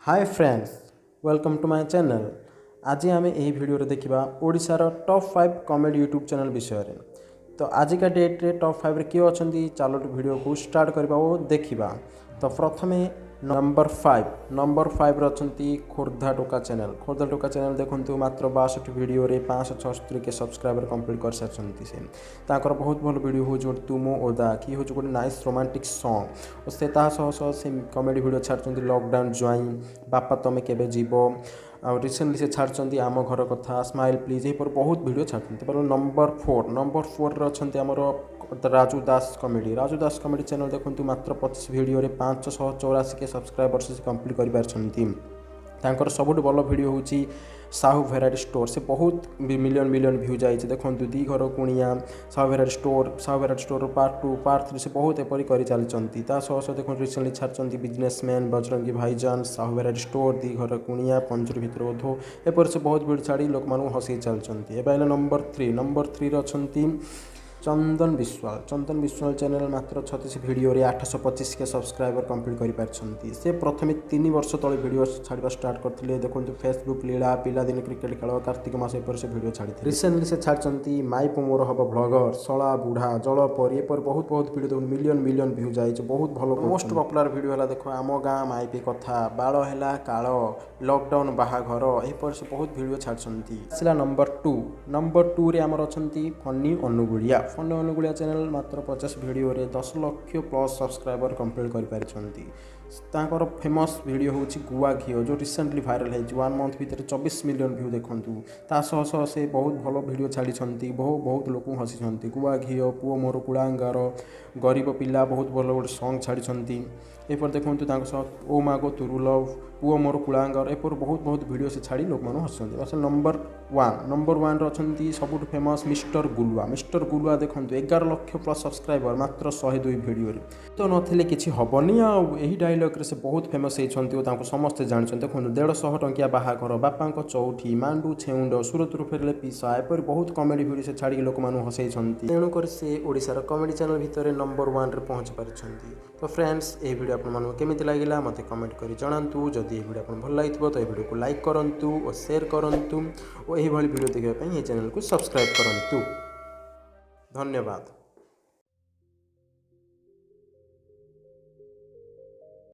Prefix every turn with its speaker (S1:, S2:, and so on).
S1: Hi friends, welcome to my channel. आज आम यही वीडियो देखा ओडिशार टॉप 5 कॉमेडी यूट्यूब चैनल विषय। तो आजिका डेट रे टॉप 5 किए अच्छा चलो वीडियो को स्टार्ट करवा और देखा। तो प्रथमे नंबर 5 रही खोर्धा टोका चैनल। खोर्धा टोका चैनल देखो मात्र 62 वीडियो रे 576 के सब्सक्राइबर कंप्लीट कर सारी से बहुत भल वीडियो हो जो तुम ओदा कि हूँ गोटे नाइस रोमांटिक सॉन्ग और से कॉमेडी वीडियो छाड़ती लॉकडाउन ज्वाइन बापा तुम केबे जीव रिसेंटली से छाड़ती आम घर कथा स्माइल प्लीज यहीपर बहुत वीडियो छाड़ती। नंबर 4 अच्छा आमर राजू दास कॉमेडी चैनल देखो मात्र 25 वीडियो रे 584 के सब्सक्राइबर्स से कंप्लीट कर सबुठ भल वीडियो हूँ साहू भेराइटी स्टोर से बहुत मिलियन व्यू जाइए देखो दी घर Kunia Sahu variety store part 2 part 3 से बहुत एपरी कर चलती देखो रिसेंटली छाड़ी बिजनेसमैन बजरंगी भाईजान साहू भेराइटी स्टोर दी घर कुणिया पंचुरी भितर ओधो एपर से बहुत वीडियो छाड़ी लोक मानू हसई चलती। नंबर 3 अच्छी चंदन विश्वाल चैनल मात्र 36 वीडियो रे 825 के सब्सक्राइबर कंप्लीट कर पारछंती। से प्रथमे 3 वर्ष तले वीडियो छाड़वा स्टार्ट करथिले देखो फेसबुक लीला पिलादिन क्रिकेट खेल कार्तिक मास एपर से वीडियो छाड़ी रिसेंटली से छाड़छंती माई मोर हब ब्लॉगर सला बुढ़ा जल परी एपर बहुत वीडियो देखो मिलियन व्यू जाइए बहुत भल मोस्ट पॉपुलर वीडियो है देखो आम गाँ माइपी कथा बाड़ है काल लॉकडाउन बाहाघर एपर से बहुत वीडियो छाड़छंती। आसला नंबर 2 रे आमर अछंती फनी अनुगुड़िया चैनल मात्र 50 वीडियो रे 10 लाख प्लस सब्सक्राइबर कंप्लीट कर पारछंती। तांकर फेमस वीडियो हूँ गुआ घीओ जो रिसेंटली वायरल है 1 मंथ भितर 24 मिलियन व्यू देखु से बहुत भल वीडियो छाड़ी बहुत लोक हसी गुआ घीओ पुओ मोर कुड़ांगार गरीब पिला बहुत भल गोटे सॉन्ग छाड़ी एपर देखो ओ मागो तुरु लव पुओ मोर कुड़ांगार एपर बहुत वीडियो से छाड़ी लोक मानू हसुँच। नंबर 1 रही सबुठ फेमस मिस्टर गुलुआ देखो 11 लाख प्लस सब्सक्राइबर मात्र 102 वीडियो तो नथिले किछि हबनी आही डायलॉग से बहुत फेमस होती समस्ते जानते देखो 150 टंकिया बाहाघर बापा चौठी मांडू छेउंड सुरतरू फेरले पिसा एपर बहुत कॉमेडी वीडियो से छाड़ी लोक मानू हसई तेणुक से ओडिशार कॉमेडी चैनल भितर नंबर 1 रे पहुँच पारिछंती। तो फ्रेंड्स ये वीडियो आपको केमिति लागिला मते कमेंट करी जणांतु। जदि ये वीडियो आपको भल लागिथिबो तो ये वीडियो को लाइक करंतु और शेयर करंतु और यही भली वीडियो देखिबा पई ये चैनल को सब्सक्राइब करंतु। धन्यवाद।